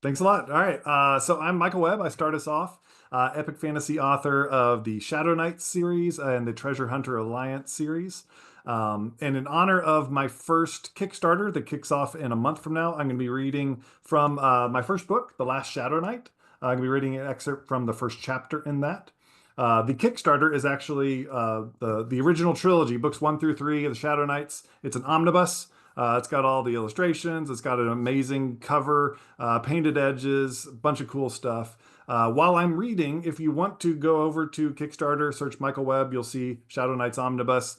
Thanks a lot. All right. So I'm Michael Webb. I start us off, epic fantasy author of the Shadow Knights series and the Treasure Hunter Alliance series. And in honor of my first Kickstarter that kicks off in a month from now, I'm going to be reading from my first book, The Last Shadow Knight. I'm going to be reading an excerpt from the first chapter in that. The Kickstarter is actually the original trilogy, books one through three of the Shadow Knights. It's an omnibus. It's got all the illustrations. It's got an amazing cover, painted edges, a bunch of cool stuff. While I'm reading, if you want to go over to Kickstarter, search Michael Webb, you'll see Shadow Knights Omnibus.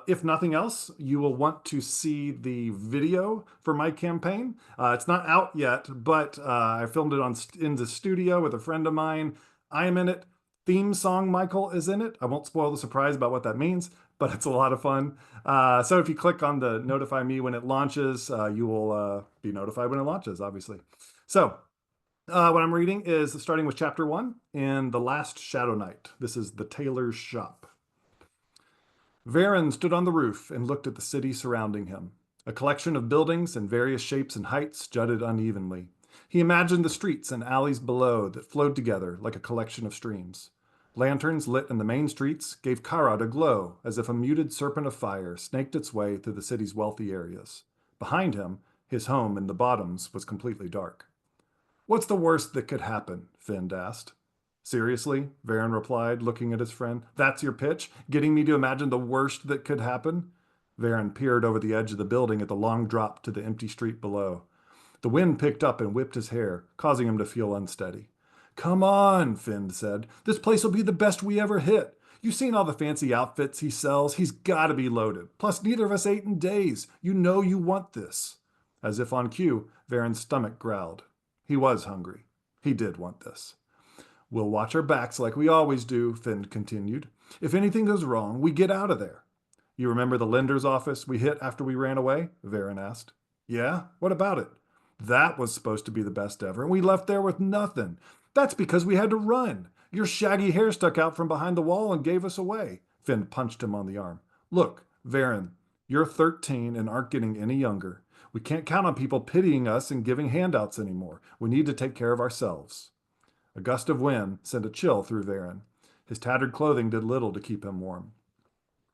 If nothing else, you will want to see the video for my campaign. It's not out yet, but I filmed it in the studio with a friend of mine. I am in it. Theme song Michael is in it. I won't spoil the surprise about what that means, but it's a lot of fun. So if you click on the notify me when it launches, you will be notified when it launches, obviously. So what I'm reading is starting with chapter one in The Last Shadow Knight. This is The Tailor's Shop. Varen stood on the roof and looked at the city surrounding him. A collection of buildings in various shapes and heights jutted unevenly. He imagined the streets and alleys below that flowed together like a collection of streams. Lanterns lit in the main streets gave Karad a glow, as if a muted serpent of fire snaked its way through the city's wealthy areas. Behind him, his home in the bottoms was completely dark. What's the worst that could happen? Finn asked. Seriously? Varen replied, looking at his friend. That's your pitch? Getting me to imagine the worst that could happen? Varen peered over the edge of the building at the long drop to the empty street below. The wind picked up and whipped his hair, causing him to feel unsteady. Come on, Finn said. This place will be the best we ever hit. You've seen all the fancy outfits he sells. He's got to be loaded. Plus, neither of us ate in days. You know you want this. As if on cue, Varen's stomach growled. He was hungry. He did want this. We'll watch our backs like we always do, Finn continued. If anything goes wrong, we get out of there. You remember the lender's office we hit after we ran away? Varen asked. Yeah? What about it? That was supposed to be the best ever, and we left there with nothing. That's because we had to run. Your shaggy hair stuck out from behind the wall and gave us away. Finn punched him on the arm. Look, Varen, you're 13 and aren't getting any younger. We can't count on people pitying us and giving handouts anymore. We need to take care of ourselves. A gust of wind sent a chill through Varen. His tattered clothing did little to keep him warm.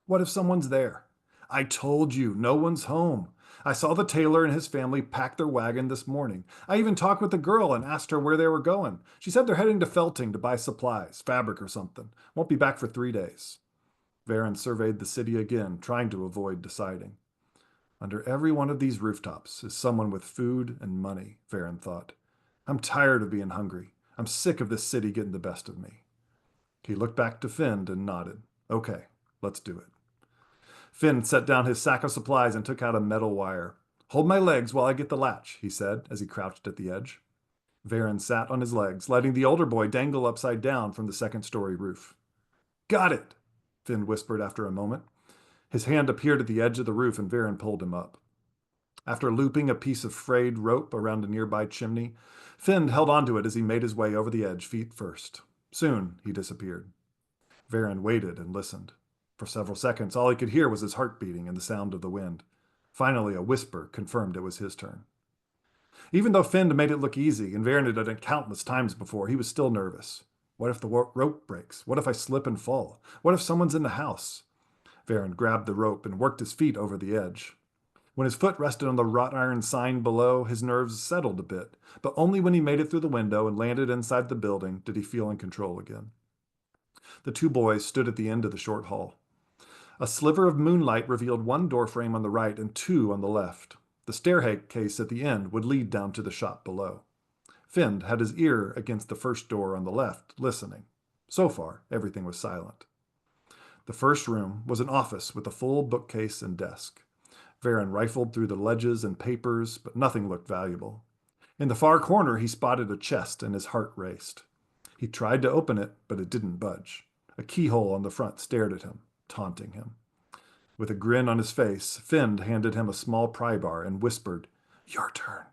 What if someone's there? I told you, no one's home. I saw the tailor and his family pack their wagon this morning. I even talked with the girl and asked her where they were going. She said they're heading to Felting to buy supplies, fabric or something. Won't be back for 3 days. Varen surveyed the city again, trying to avoid deciding. Under every one of these rooftops is someone with food and money, Varen thought. I'm tired of being hungry. I'm sick of this city getting the best of me. He looked back to Finn and nodded. Okay, let's do it. Finn set down his sack of supplies and took out a metal wire. Hold my legs while I get the latch, he said as he crouched at the edge. Varen sat on his legs, letting the older boy dangle upside down from the second-story roof. Got it, Finn whispered after a moment. His hand appeared at the edge of the roof and Varen pulled him up. After looping a piece of frayed rope around a nearby chimney, Finn held onto it as he made his way over the edge feet first. Soon he disappeared. Varen waited and listened. For several seconds, all he could hear was his heart beating and the sound of the wind. Finally, a whisper confirmed it was his turn. Even though Finn made it look easy, and Varen had done it countless times before, he was still nervous. What if the rope breaks? What if I slip and fall? What if someone's in the house? Varen grabbed the rope and worked his feet over the edge. When his foot rested on the wrought iron sign below, his nerves settled a bit, but only when he made it through the window and landed inside the building did he feel in control again. The two boys stood at the end of the short hall. A sliver of moonlight revealed one doorframe on the right and two on the left. The staircase at the end would lead down to the shop below. Finn had his ear against the first door on the left, listening. So far, everything was silent. The first room was an office with a full bookcase and desk. Varen rifled through the ledges and papers, but nothing looked valuable. In the far corner, he spotted a chest and his heart raced. He tried to open it, but it didn't budge. A keyhole on the front stared at him, taunting him. With a grin on his face, Finn handed him a small pry bar and whispered, Your turn.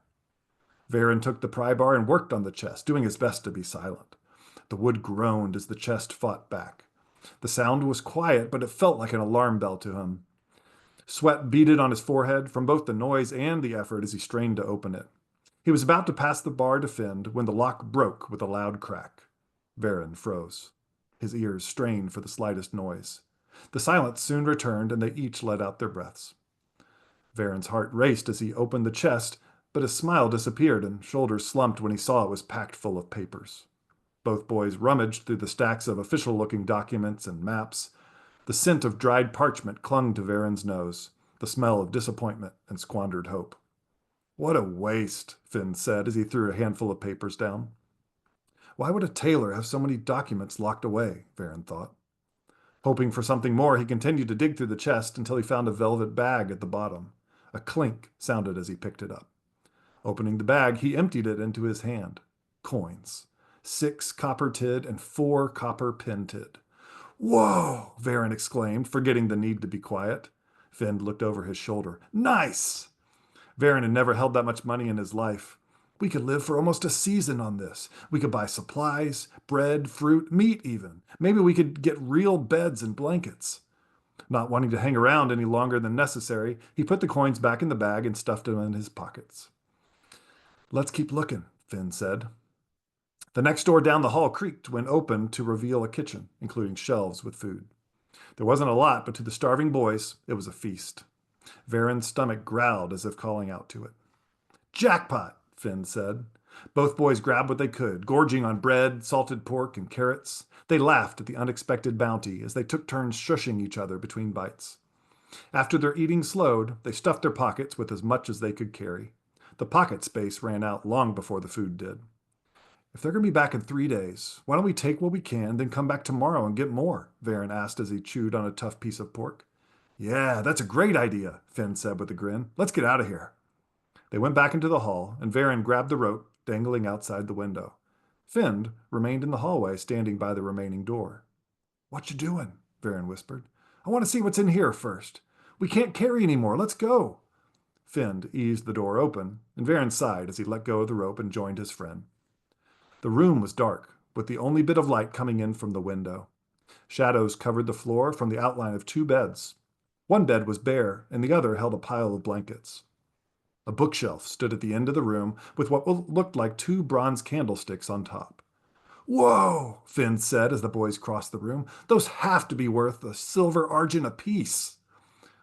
Varen took the pry bar and worked on the chest, doing his best to be silent. The wood groaned as the chest fought back. The sound was quiet, but it felt like an alarm bell to him. Sweat beaded on his forehead from both the noise and the effort as he strained to open it. He was about to pass the bar to Finn when the lock broke with a loud crack. Varen froze. His ears strained for the slightest noise. The silence soon returned, and they each let out their breaths. Varen's heart raced as he opened the chest, but his smile disappeared and shoulders slumped when he saw it was packed full of papers. Both boys rummaged through the stacks of official-looking documents and maps. The scent of dried parchment clung to Varen's nose, the smell of disappointment and squandered hope. What a waste, Finn said as he threw a handful of papers down. Why would a tailor have so many documents locked away? Varen thought. Hoping for something more, he continued to dig through the chest until he found a velvet bag at the bottom. A clink sounded as he picked it up. Opening the bag, he emptied it into his hand. Coins. 6 copper tid and 4 copper pentid. Whoa! Varen exclaimed, forgetting the need to be quiet. Finn looked over his shoulder. Nice! Varen had never held that much money in his life. We could live for almost a season on this. We could buy supplies, bread, fruit, meat even. Maybe we could get real beds and blankets. Not wanting to hang around any longer than necessary, he put the coins back in the bag and stuffed them in his pockets. Let's keep looking, Finn said. The next door down the hall creaked when opened to reveal a kitchen, including shelves with food. There wasn't a lot, but to the starving boys, it was a feast. Varen's stomach growled as if calling out to it. Jackpot, Finn said. Both boys grabbed what they could, gorging on bread, salted pork, and carrots. They laughed at the unexpected bounty as they took turns shushing each other between bites. After their eating slowed, they stuffed their pockets with as much as they could carry. The pocket space ran out long before the food did. If they're going to be back in 3 days, why don't we take what we can, then come back tomorrow and get more? Varen asked as he chewed on a tough piece of pork. Yeah, that's a great idea, Finn said with a grin. Let's get out of here. They went back into the hall, and Varen grabbed the rope dangling outside the window. Finn remained in the hallway, standing by the remaining door. What you doing? Varen whispered. I want to see what's in here first. We can't carry anymore. Let's go. Finn eased the door open, and Varen sighed as he let go of the rope and joined his friend. The room was dark, with the only bit of light coming in from the window. Shadows covered the floor from the outline of 2 beds. One bed was bare, and the other held a pile of blankets. A bookshelf stood at the end of the room with what looked like 2 bronze candlesticks on top. Whoa, Finn said as the boys crossed the room. Those have to be worth a silver argent apiece.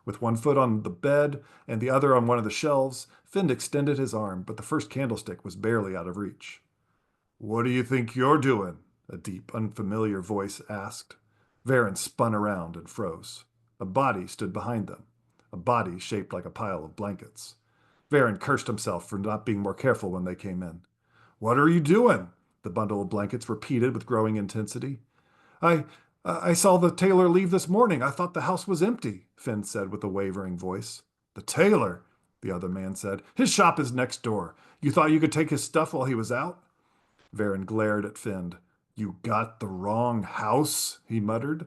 With one foot on the bed and the other on one of the shelves, Finn extended his arm, but the first candlestick was barely out of reach. What do you think you're doing? A deep, unfamiliar voice asked. Varen spun around and froze. A body stood behind them, a body shaped like a pile of blankets. Varen cursed himself for not being more careful when they came in. What are you doing? The bundle of blankets repeated with growing intensity. I saw the tailor leave this morning. I thought the house was empty, Finn said with a wavering voice. The tailor? The other man said. His shop is next door. You thought you could take his stuff while he was out? Varen glared at Finn. You got the wrong house, he muttered.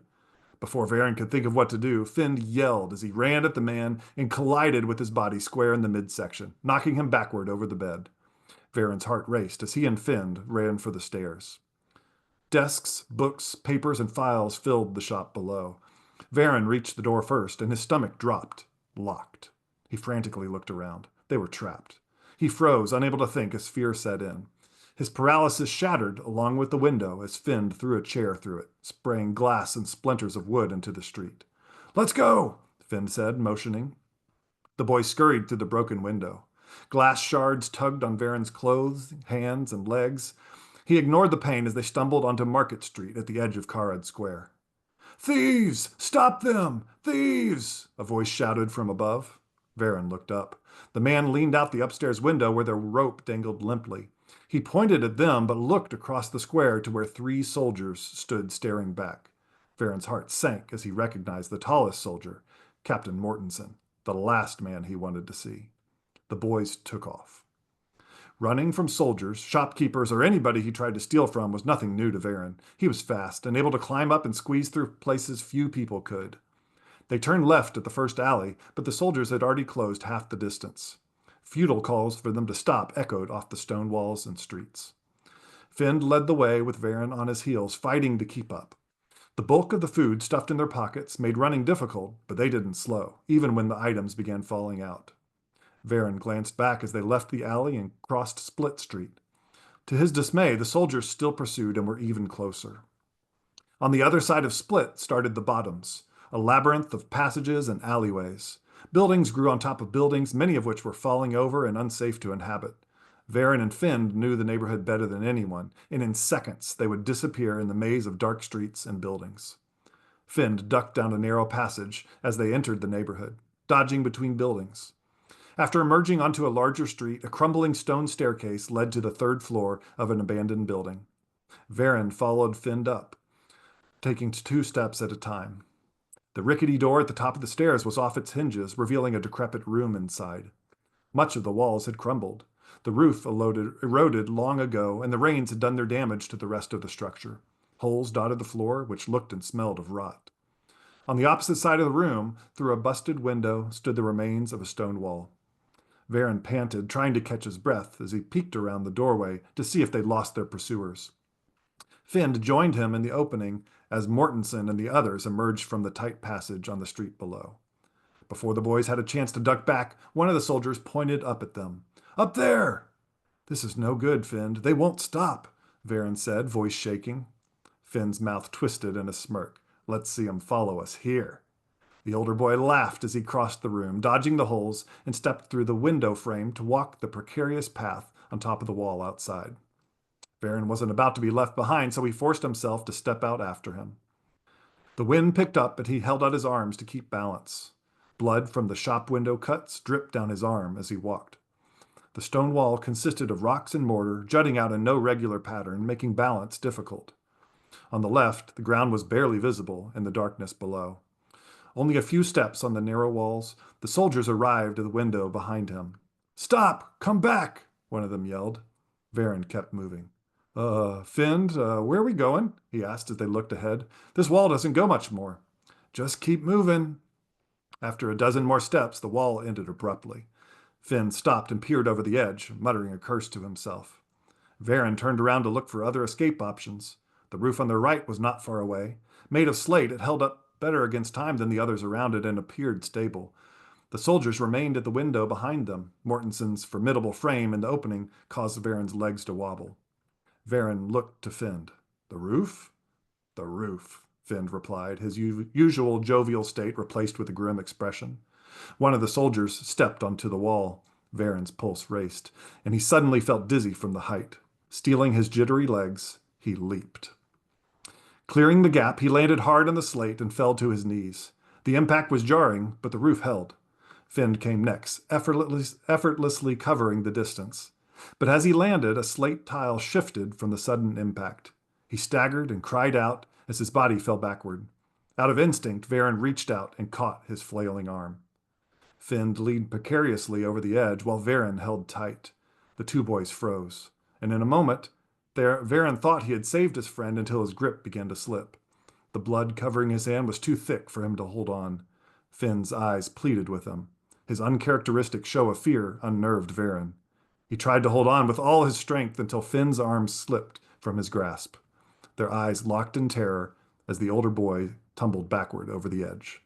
Before Varen could think of what to do, Finn yelled as he ran at the man and collided with his body square in the midsection, knocking him backward over the bed. Varen's heart raced as he and Finn ran for the stairs. Desks, books, papers, and files filled the shop below. Varen reached the door first, and his stomach dropped, locked. He frantically looked around. They were trapped. He froze, unable to think as fear set in. His paralysis shattered along with the window as Finn threw a chair through it, spraying glass and splinters of wood into the street. Let's go, Finn said, motioning. The boy scurried through the broken window. Glass shards tugged on Varen's clothes, hands, and legs. He ignored the pain as they stumbled onto Market Street at the edge of Karad Square. Thieves! Stop them! Thieves! A voice shouted from above. Varen looked up. The man leaned out the upstairs window where the rope dangled limply. He pointed at them, but looked across the square to where 3 soldiers stood staring back. Varen's heart sank as he recognized the tallest soldier, Captain Mortensen, the last man he wanted to see. The boys took off. Running from soldiers, shopkeepers, or anybody he tried to steal from was nothing new to Varen. He was fast and able to climb up and squeeze through places few people could. They turned left at the first alley, but the soldiers had already closed half the distance. Futile calls for them to stop echoed off the stone walls and streets. Finn led the way with Varen on his heels, fighting to keep up. The bulk of the food stuffed in their pockets made running difficult, but they didn't slow, even when the items began falling out. Varen glanced back as they left the alley and crossed Split Street. To his dismay, the soldiers still pursued and were even closer. On the other side of Split started the Bottoms, a labyrinth of passages and alleyways. Buildings grew on top of buildings, many of which were falling over and unsafe to inhabit. Varen and Finn knew the neighborhood better than anyone, and in seconds they would disappear in the maze of dark streets and buildings. Finn ducked down a narrow passage as they entered the neighborhood, dodging between buildings. After emerging onto a larger street, a crumbling stone staircase led to the third floor of an abandoned building. Varen followed Finn up, taking 2 steps at a time. The rickety door at the top of the stairs was off its hinges, revealing a decrepit room inside. Much of the walls had crumbled. The roof eroded long ago, and the rains had done their damage to the rest of the structure. Holes dotted the floor, which looked and smelled of rot. On the opposite side of the room, through a busted window, stood the remains of a stone wall. Varen panted, trying to catch his breath as he peeked around the doorway to see if they'd lost their pursuers. Finn joined him in the opening as Mortensen and the others emerged from the tight passage on the street below. Before the boys had a chance to duck back, one of the soldiers pointed up at them. "Up there!" "This is no good, Finn. They won't stop," Varen said, voice shaking. Finn's mouth twisted in a smirk. "Let's see 'em follow us here." The older boy laughed as he crossed the room, dodging the holes, and stepped through the window frame to walk the precarious path on top of the wall outside. Varen wasn't about to be left behind, so he forced himself to step out after him. The wind picked up, and he held out his arms to keep balance. Blood from the shop window cuts dripped down his arm as he walked. The stone wall consisted of rocks and mortar, jutting out in no regular pattern, making balance difficult. On the left, the ground was barely visible in the darkness below. Only a few steps on the narrow walls, the soldiers arrived at the window behind him. "Stop! Come back!" one of them yelled. Varen kept moving. Finn, where are we going?" he asked as they looked ahead. "This wall doesn't go much more." "Just keep moving." After a dozen more steps, the wall ended abruptly. Finn stopped and peered over the edge, muttering a curse to himself. Varen turned around to look for other escape options. The roof on their right was not far away. Made of slate, it held up better against time than the others around it and appeared stable. The soldiers remained at the window behind them. Mortensen's formidable frame in the opening caused Varen's legs to wobble. Varen looked to Finn. "The roof?" "The roof," Finn replied, his usual jovial state replaced with a grim expression. One of the soldiers stepped onto the wall. Varen's pulse raced, and he suddenly felt dizzy from the height. Steeling his jittery legs, he leaped. Clearing the gap, he landed hard on the slate and fell to his knees. The impact was jarring, but the roof held. Finn came next, effortlessly covering the distance. But as he landed, a slate tile shifted from the sudden impact. He staggered and cried out as his body fell backward. Out of instinct, Varen reached out and caught his flailing arm. Finn leaned precariously over the edge while Varen held tight. The two boys froze, and in a moment, Varen thought he had saved his friend until his grip began to slip. The blood covering his hand was too thick for him to hold on. Finn's eyes pleaded with him. His uncharacteristic show of fear unnerved Varen. He tried to hold on with all his strength until Finn's arms slipped from his grasp. Their eyes locked in terror as the older boy tumbled backward over the edge.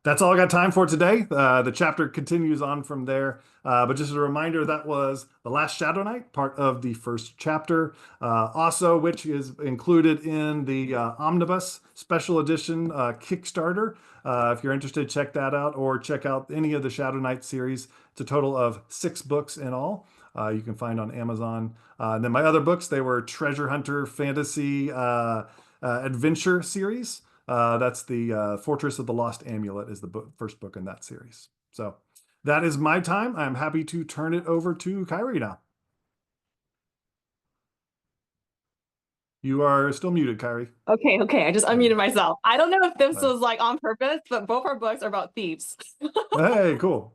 That's all I got time for today. The chapter continues on from there. But just a reminder, that was The Last Shadow Knight, part of the first chapter. Also, which is included in the Omnibus Special Edition Kickstarter. If you're interested, check that out, or check out any of the Shadow Knight series. It's a total of 6 books in all. You can find on Amazon. And then my other books, they were Treasure Hunter Fantasy Adventure series. That's the Fortress of the Lost Amulet is the first book in that series. So that is my time. I'm happy to turn it over to Kyrie now. You are still muted, Kyrie. Okay. I just unmuted myself. I don't know if this was like on purpose, but both our books are about thieves. Hey, cool.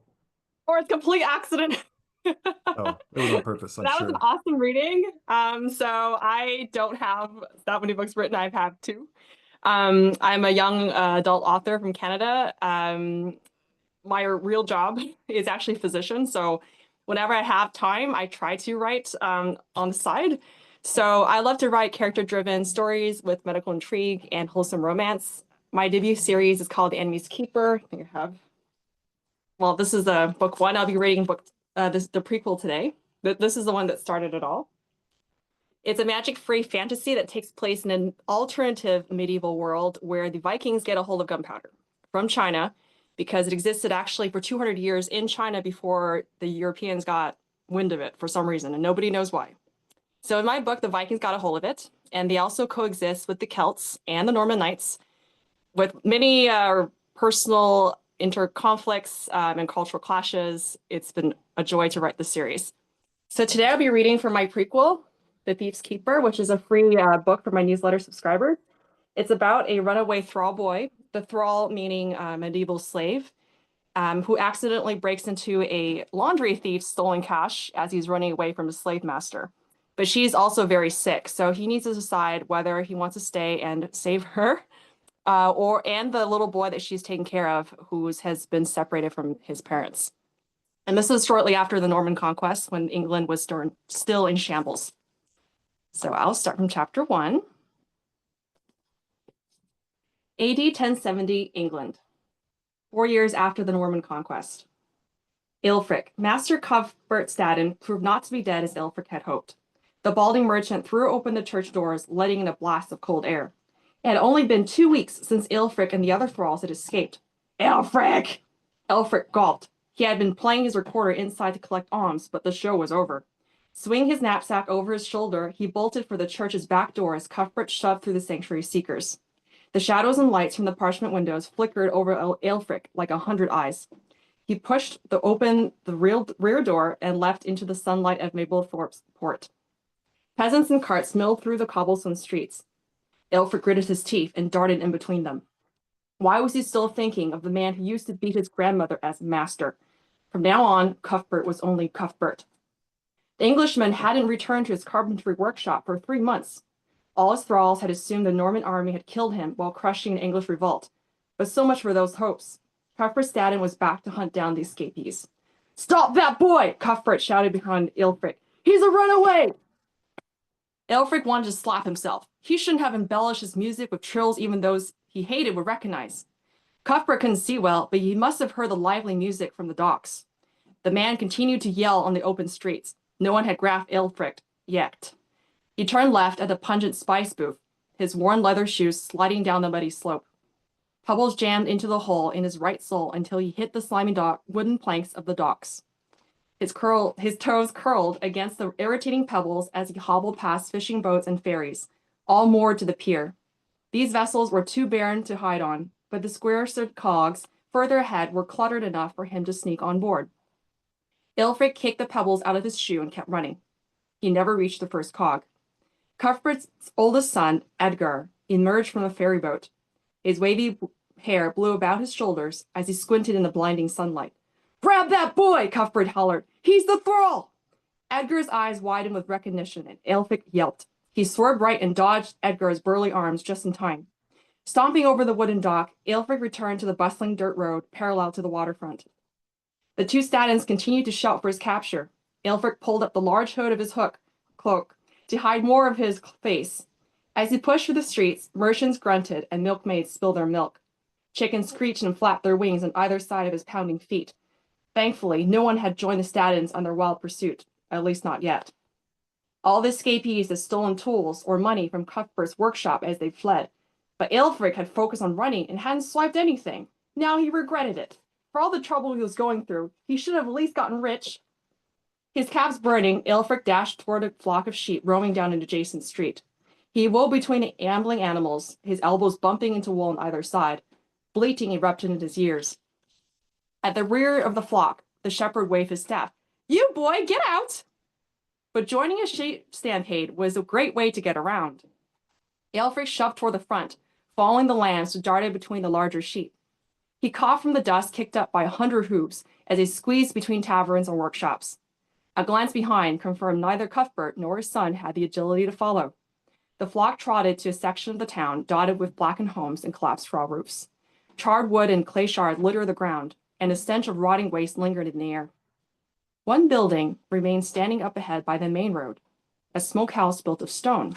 Or it's complete accident. Oh, it was on purpose, I'm That sure. was an awesome reading. So I don't have that many books written. I've had 2. I'm a young adult author from Canada. My real job is actually physician. So whenever I have time, I try to write on the side. So I love to write character-driven stories with medical intrigue and wholesome romance. My debut series is called The Enemy's Keeper. I think I have Well, this is book one. I'll be reading the prequel today. This is the one that started it all. It's a magic-free fantasy that takes place in an alternative medieval world where the Vikings get a hold of gunpowder from China because it existed actually for 200 years in China before the Europeans got wind of it for some reason, and nobody knows why. So in my book, the Vikings got a hold of it, and they also coexist with the Celts and the Norman Knights with many personal interconflicts and cultural clashes. It's been a joy to write the series. So today I'll be reading from my prequel, The Thief's Keeper, which is a free book for my newsletter subscribers. It's about a runaway thrall boy, the thrall meaning medieval slave, who accidentally breaks into a laundry thief's stolen cash as he's running away from his slave master. But she's also very sick, so he needs to decide whether he wants to stay and save her, and the little boy that she's taken care of, who has been separated from his parents. And this is shortly after the Norman conquest when England was still in shambles. So I'll start from chapter 1. AD 1070, England, 4 years after the Norman conquest. Ilfric, Master Cuthbert Staden, proved not to be dead as Ilfric had hoped. The balding merchant threw open the church doors, letting in a blast of cold air. It had only been 2 weeks since Ilfric and the other thralls had escaped. Ilfric! Ilfric gulped. He had been playing his recorder inside to collect alms, but the show was over. Swinging his knapsack over his shoulder, he bolted for the church's back door as Cuthbert shoved through the sanctuary seekers. The shadows and lights from the parchment windows flickered over Aelfric like 100 eyes. He pushed open the rear door and leapt into the sunlight of Mablethorpe's port. Peasants and carts milled through the cobblestone streets. Aelfric gritted his teeth and darted in between them. Why was he still thinking of the man who used to beat his grandmother as master? From now on, Cuthbert was only Cuthbert. The Englishman hadn't returned to his carpentry workshop for 3 months. All his thralls had assumed the Norman army had killed him while crushing an English revolt. But so much for those hopes. Cuthbert Staden was back to hunt down the escapees. "Stop that boy!" Cuthbert shouted behind Aelfric. "He's a runaway!" Aelfric wanted to slap himself. He shouldn't have embellished his music with trills even those he hated would recognize. Cuthbert couldn't see well, but he must have heard the lively music from the docks. The man continued to yell on the open streets. No one had grasped Aelfric yet. He turned left at the pungent spice booth, his worn leather shoes sliding down the muddy slope. Pebbles jammed into the hole in his right sole until he hit the slimy wooden planks of the docks. His toes curled against the irritating pebbles as he hobbled past fishing boats and ferries, all moored to the pier. These vessels were too barren to hide on, but the square-circled cogs further ahead were cluttered enough for him to sneak on board. Aelfric kicked the pebbles out of his shoe and kept running. He never reached the first cog. Cuthbert's oldest son, Edgar, emerged from the ferry boat. His wavy hair blew about his shoulders as he squinted in the blinding sunlight. "Grab that boy!" Cuthbert hollered. "He's the thrall!" Edgar's eyes widened with recognition, and Aelfric yelped. He swerved right and dodged Edgar's burly arms just in time. Stomping over the wooden dock, Aelfric returned to the bustling dirt road parallel to the waterfront. The two Statins continued to shout for his capture. Aelfric pulled up the large hood of his cloak to hide more of his face. As he pushed through the streets, merchants grunted and milkmaids spilled their milk. Chickens screeched and flapped their wings on either side of his pounding feet. Thankfully, no one had joined the Statins on their wild pursuit, at least not yet. All the escapees had stolen tools or money from Cuthbert's workshop as they fled, but Aelfric had focused on running and hadn't swiped anything. Now he regretted it. For all the trouble he was going through, he should have at least gotten rich. His caps burning, Aelfric dashed toward a flock of sheep roaming down an adjacent street. He wove between ambling animals, his elbows bumping into wool on either side. Bleating erupted in his ears. At the rear of the flock, the shepherd waved his staff. "You boy, get out!" But joining a sheep stampede was a great way to get around. Aelfric shoved toward the front, following the lambs that darted between the larger sheep. He coughed from the dust kicked up by 100 hooves as he squeezed between taverns and workshops. A glance behind confirmed neither Cuthbert nor his son had the agility to follow. The flock trotted to a section of the town dotted with blackened homes and collapsed straw roofs. Charred wood and clay shards littered the ground, and a stench of rotting waste lingered in the air. One building remained standing up ahead by the main road, a smokehouse built of stone.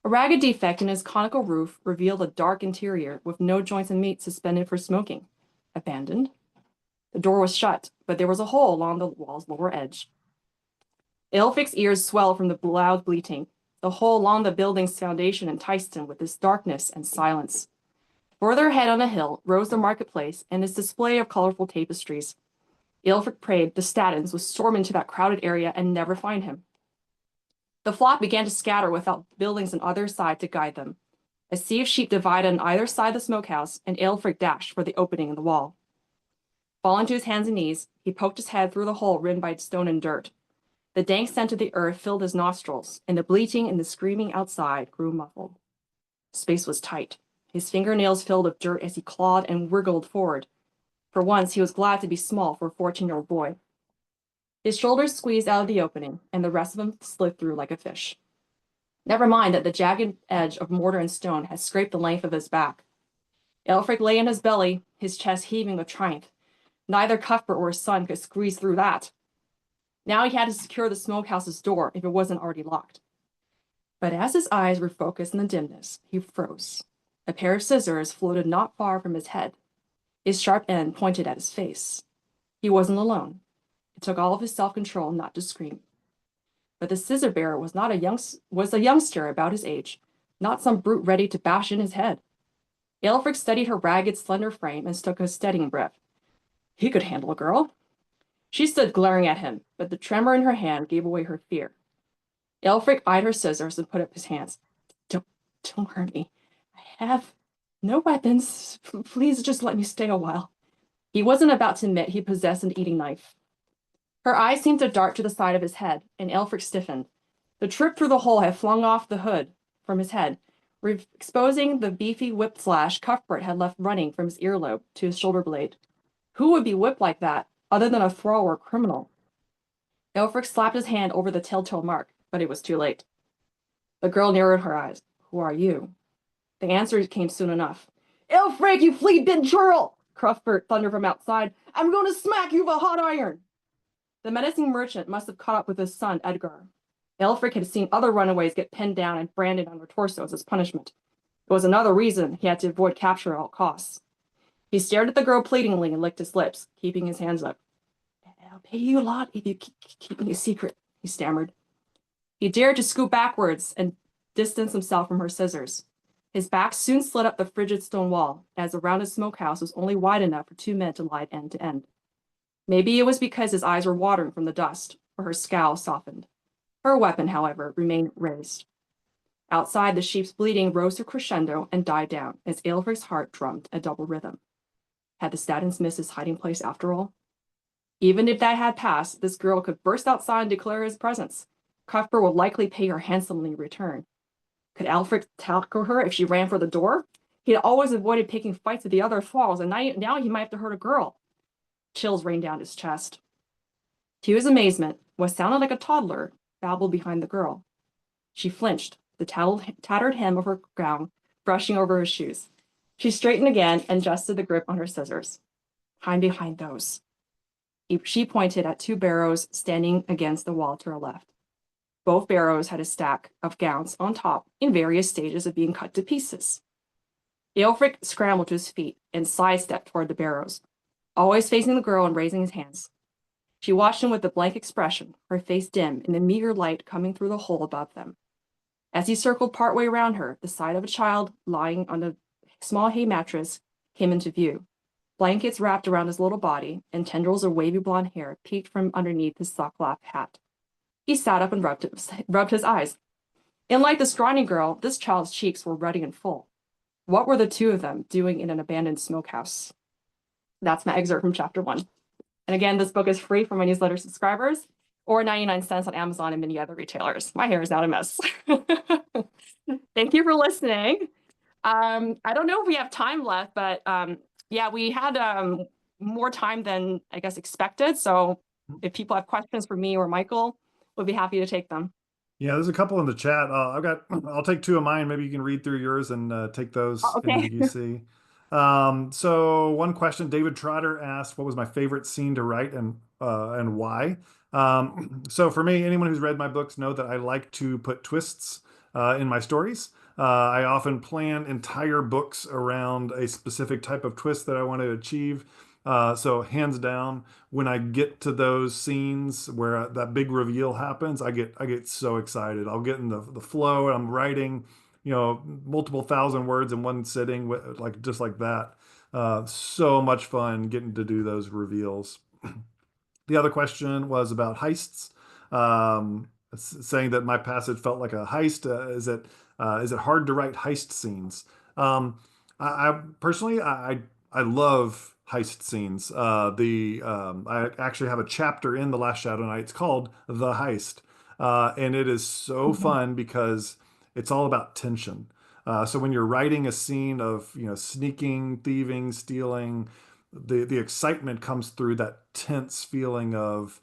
A ragged defect in its conical roof revealed a dark interior with no joints and meat suspended for smoking. Abandoned. The door was shut, but there was a hole along the wall's lower edge. Aelfric's ears swelled from the loud bleating. The hole along the building's foundation enticed him with its darkness and silence. Further ahead on a hill rose the marketplace and its display of colorful tapestries. Aelfric prayed the Statins would storm into that crowded area and never find him. The flock began to scatter without buildings on either side to guide them. A sea of sheep divided on either side of the smokehouse, and Aelfric dashed for the opening in the wall. Falling to his hands and knees, he poked his head through the hole ridden by stone and dirt. The dank scent of the earth filled his nostrils, and the bleating and the screaming outside grew muffled. Space was tight. His fingernails filled with dirt as he clawed and wriggled forward. For once, he was glad to be small for a 14-year-old boy. His shoulders squeezed out of the opening, and the rest of him slid through like a fish. Never mind that the jagged edge of mortar and stone had scraped the length of his back. Aelfric lay on his belly, his chest heaving with triumph. Neither Cuthbert or his son could squeeze through that. Now he had to secure the smokehouse's door if it wasn't already locked. But as his eyes were focused in the dimness, he froze. A pair of scissors floated not far from his head. Its sharp end pointed at his face. He wasn't alone. It took all of his self-control not to scream. But the scissor bearer was a youngster about his age, not some brute ready to bash in his head. Aelfric studied her ragged, slender frame and took a steadying breath. He could handle a girl. She stood glaring at him, but the tremor in her hand gave away her fear. Aelfric eyed her scissors and put up his hands. Don't hurt me. I have no weapons. Please just let me stay a while. He wasn't about to admit he possessed an eating knife. Her eyes seemed to dart to the side of his head, and Aelfric stiffened. The trip through the hole had flung off the hood from his head, exposing the beefy whip slash Cuthbert had left running from his earlobe to his shoulder blade. Who would be whipped like that, other than a thrall or criminal? Aelfric slapped his hand over the telltale mark, but it was too late. The girl narrowed her eyes. Who are you? The answer came soon enough. Aelfric, you flea-bitten churl! Cuthbert thundered from outside. I'm going to smack you with a hot iron! The menacing merchant must have caught up with his son, Edgar. Aelfric had seen other runaways get pinned down and branded on their torsos as punishment. It was another reason he had to avoid capture at all costs. He stared at the girl pleadingly and licked his lips, keeping his hands up. I'll pay you a lot if you keep me a secret, he stammered. He dared to scoot backwards and distance himself from her scissors. His back soon slid up the frigid stone wall, as the rounded smokehouse was only wide enough for two men to lie end to end. Maybe it was because his eyes were watering from the dust, or her scowl softened. Her weapon, however, remained raised. Outside, the sheep's bleating rose to crescendo and died down as Aelfric's heart drummed a double rhythm. Had the Statins missed his hiding place after all? Even if that had passed, this girl could burst outside and declare his presence. Cuthbert would likely pay her handsomely in return. Could Aelfric tackle her if she ran for the door? He had always avoided picking fights with the other thralls, and now he might have to hurt a girl. Chills rained down his chest. To his amazement, what sounded like a toddler babbled behind the girl. She flinched, the tattered hem of her gown brushing over her shoes. She straightened again and adjusted the grip on her scissors. Hide behind those. She pointed at two barrows standing against the wall to her left. Both barrows had a stack of gowns on top in various stages of being cut to pieces. Aelfric scrambled to his feet and sidestepped toward the barrows, always facing the girl and raising his hands. She watched him with a blank expression, her face dim in the meager light coming through the hole above them. As he circled partway around her, the side of a child lying on a small hay mattress came into view. Blankets wrapped around his little body, and tendrils of wavy blonde hair peeked from underneath his sock-lap hat. He sat up and rubbed his eyes. Unlike the scrawny girl, this child's cheeks were ruddy and full. What were the two of them doing in an abandoned smokehouse? That's my excerpt from chapter 1. And again, this book is free for my newsletter subscribers, or 99 cents on Amazon and many other retailers. My hair is not a mess. Thank you for listening. I don't know if we have time left, but yeah, we had more time than I guess expected. So if people have questions for me or Michael, we'll be happy to take them. Yeah, there's a couple in the chat. I'll take two of mine. Maybe you can read through yours and take those any Okay. you see. So one question, David Trotter asked, what was my favorite scene to write and why? So for me, anyone who's read my books know that I like to put twists in my stories. I often plan entire books around a specific type of twist that I want to achieve. So hands down, when I get to those scenes where that big reveal happens, I get so excited. I'll get in the flow, and I'm writing, multiple thousand words in one sitting, like just like that. So much fun getting to do those reveals. The other question was about heists, saying that my passage felt like a heist. Is it hard to write heist scenes? I personally, I love heist scenes. I actually have a chapter in The Last Shadow Knights called The Heist, and it is so Mhm. fun because it's all about tension. So when you're writing a scene of, sneaking, thieving, stealing, the excitement comes through that tense feeling of,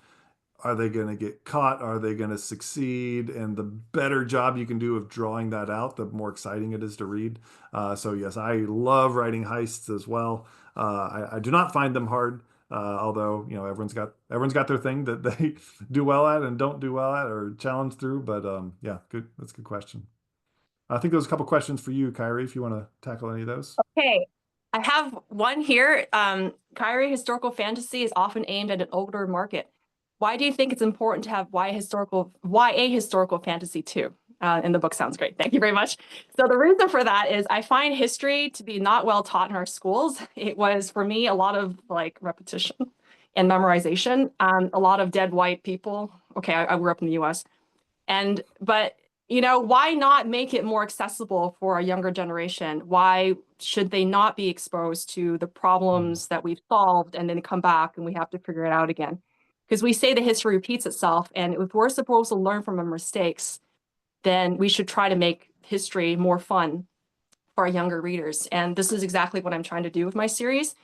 are they going to get caught? Are they going to succeed? And the better job you can do of drawing that out, the more exciting it is to read. So yes, I love writing heists as well. I do not find them hard, although everyone's got their thing that they do well at and don't do well at or challenge through. But yeah, good. That's a good question. I think there's a couple questions for you, Kyrie, if you want to tackle any of those. Okay, I have one here. Kyrie, historical fantasy is often aimed at an older market. Why do you think it's important to have YA historical fantasy too? In the book sounds great. Thank you very much. So the reason for that is I find history to be not well taught in our schools. It was for me a lot of like repetition and memorization. A lot of dead white people. Okay, I grew up in the US. But why not make it more accessible for a younger generation? Why should they not be exposed to the Mm. problems that we've solved and then come back and we have to figure it out again? Because we say the history repeats itself, and if we're supposed to learn from our mistakes, then we should try to make history more fun for our younger readers. And this is exactly what I'm trying to do with my series.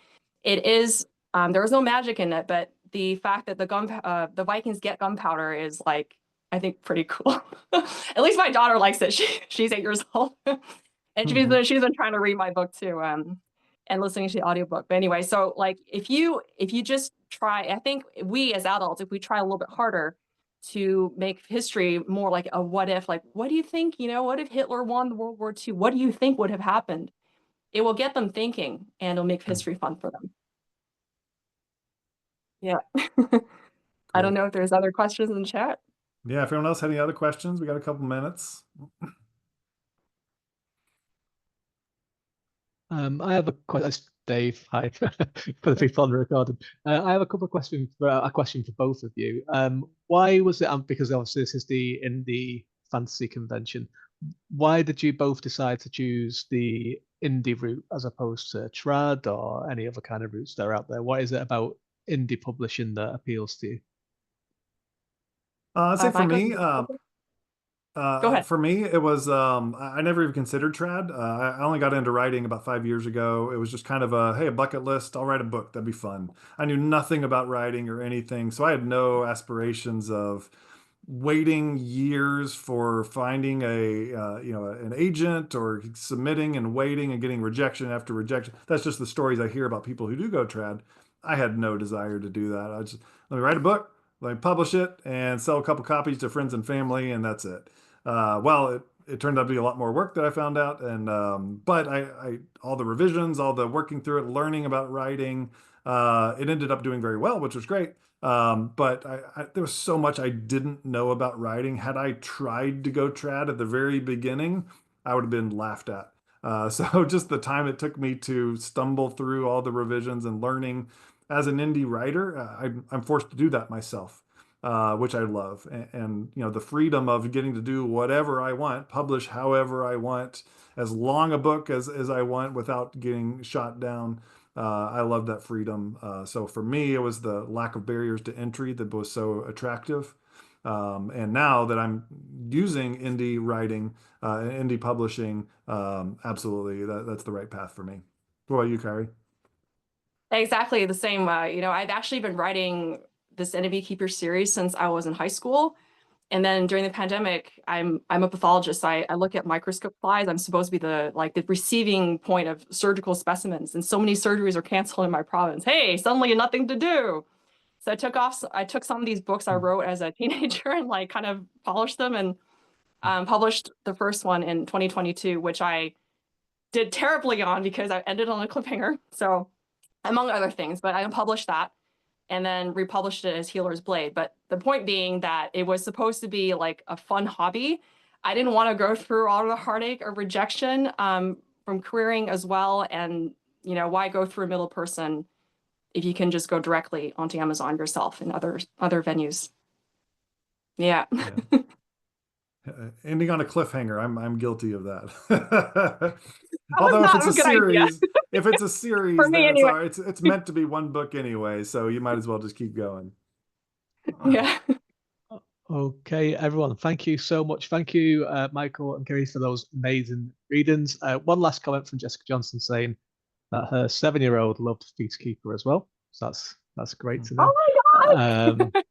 It is there is no magic in it, but the fact that the Vikings get gunpowder is like I think pretty cool. At least my daughter likes it. She's 8 years old, and Mhm. she's been trying to read my book too, and listening to the audiobook. But anyway, so like if you just try, I think we as adults, if we try a little bit harder to make history more like a what if, like what do you think, what if Hitler won World War II? What do you think would have happened? It will get them thinking and it'll make history fun for them. Yeah. I don't Cool. know if there's other questions in chat. Yeah, if anyone else had any other questions, we got a couple minutes. I have a question, Dave. Hi, for the people on the recording. I have a couple of questions for a question for both of you. Why was it? Because obviously this is the indie fantasy convention. Why did you both decide to choose the indie route as opposed to trad or any other kind of routes that are out there? What is it about indie publishing that appeals to you? I'd say If for I could me, go ahead. for me, it was I never even considered trad. I only got into writing about 5 years ago. It was just kind of a bucket list. I'll write a book. That'd be fun. I knew nothing about writing or anything, so I had no aspirations of waiting years for finding an agent or submitting and waiting and getting rejection after rejection. That's just the stories I hear about people who do go trad. I had no desire to do that. I just, let me write a book, let me publish it, and sell a couple copies to friends and family, and that's it. It turned out to be a lot more work that I found out, and but all the revisions, all the working through it, learning about writing, it ended up doing very well, which was great. But there was so much I didn't know about writing. Had I tried to go trad at the very beginning, I would have been laughed at. So just the time it took me to stumble through all the revisions and learning as an indie writer, I'm forced to do that myself, which I love. And the freedom of getting to do whatever I want, publish however I want, as long a book as I want without getting shot down. I love that freedom. So for me, it was the lack of barriers to entry that was so attractive. And now that I'm using indie writing, indie publishing, absolutely, that's the right path for me. What about you, Kyrie? Exactly the same. I've actually been writing this Enemy Keeper series since I was in high school. And then during the pandemic, I'm a pathologist. I look at microscope flies. I'm supposed to be the receiving point of surgical specimens. And so many surgeries are canceled in my province. Hey, suddenly nothing to do. So I took some of these books I wrote as a teenager and like kind of polished them and published the first one in 2022, which I did terribly on because I ended on a cliffhanger. So among other things, but I unpublished that and then republished it as Healer's Blade. But the point being that it was supposed to be like a fun hobby. I didn't want to go through all the heartache of rejection from querying as well. And, you know, why go through a middle person if you can just go directly onto Amazon yourself and other venues. Yeah. Ending on a cliffhanger. I'm guilty of that. That Although was if it's not a a good idea. series, if it's a series, For me then anyway. it's meant to be one book anyway, so you might as well just keep going. Yeah. Okay, everyone, thank you so much. Thank you, Michael and Kerry, for those amazing readings. One last comment from Jessica Johnson saying that her 7-year-old loved Feastkeeper as well. So that's great to know. Oh my God.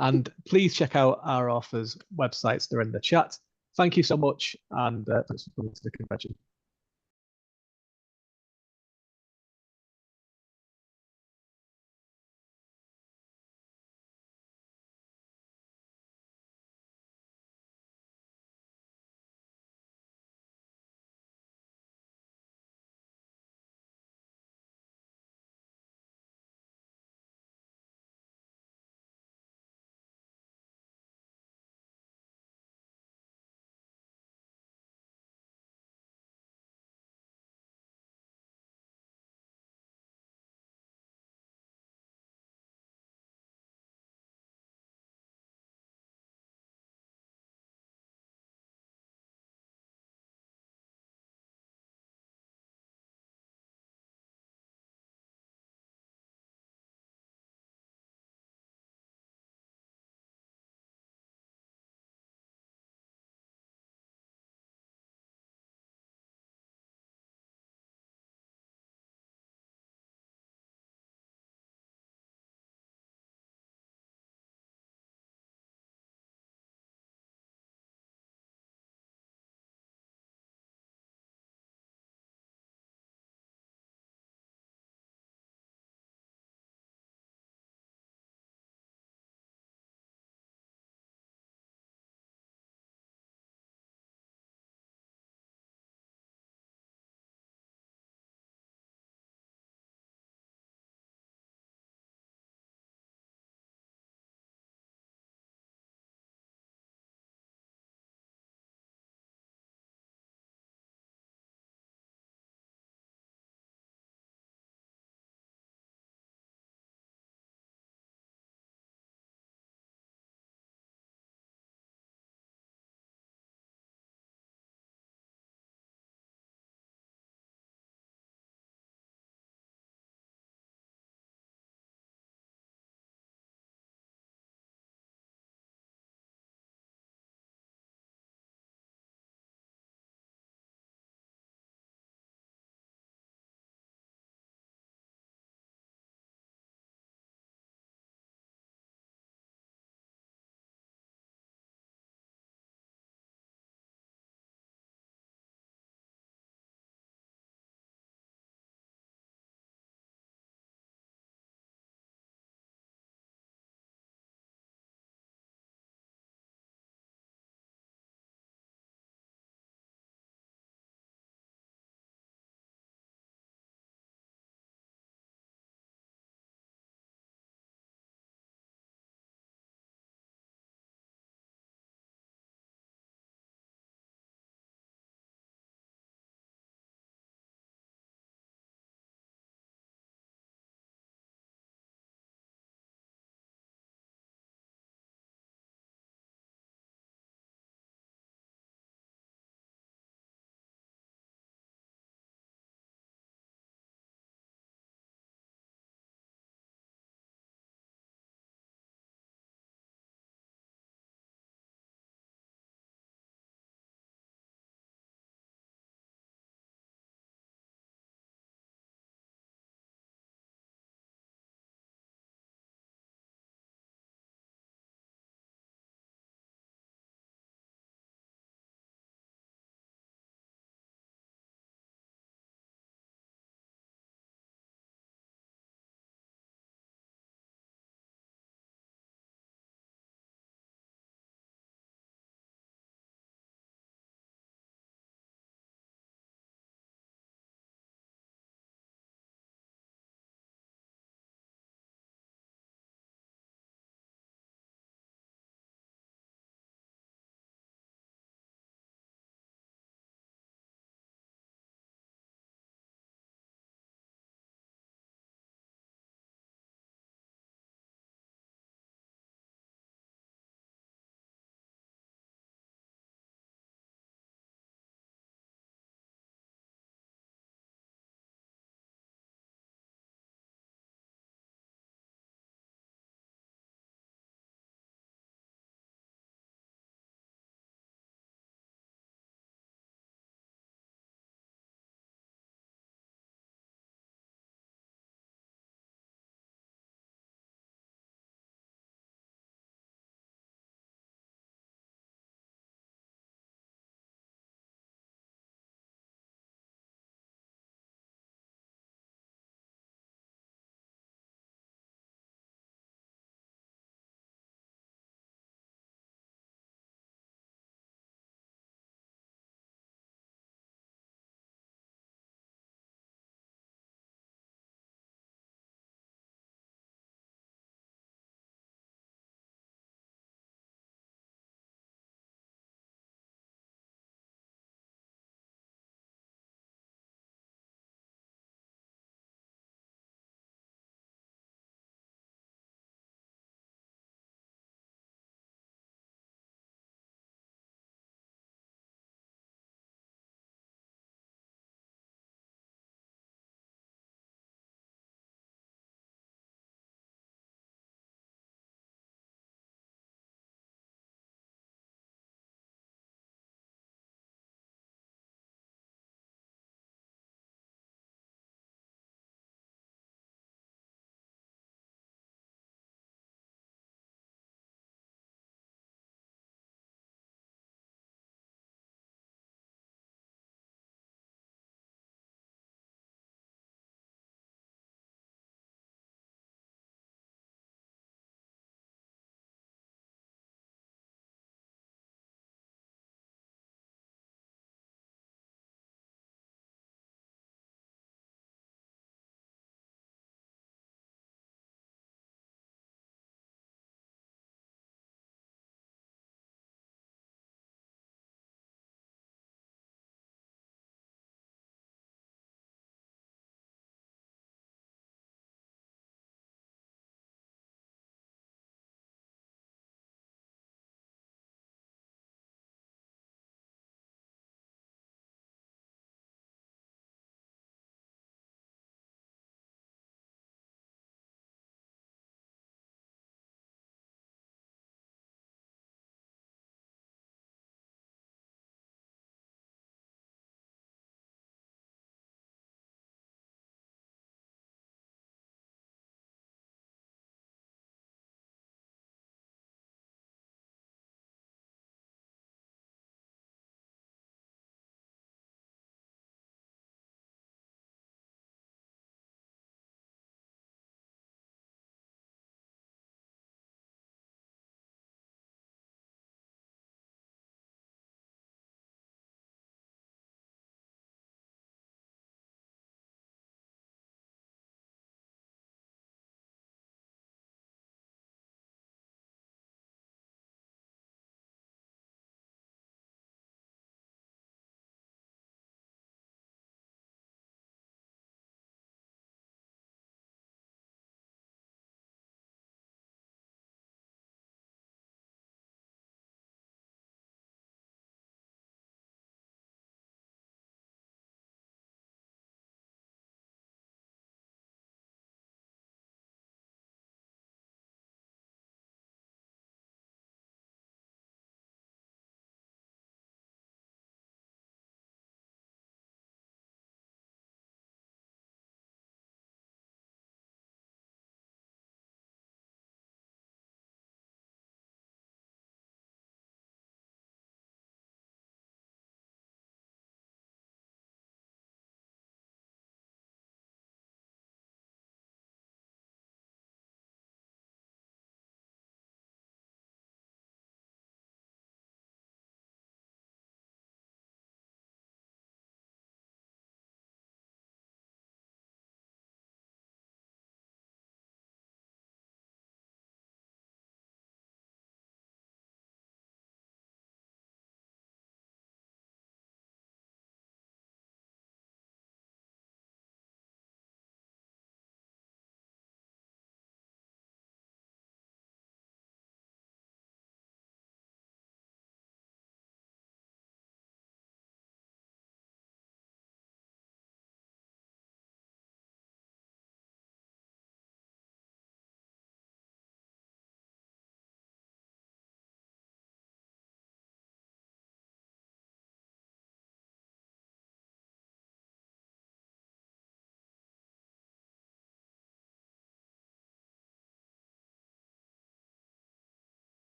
And please check out our authors' websites. They're in the chat. Thank you so much, and thanks for coming to the convention.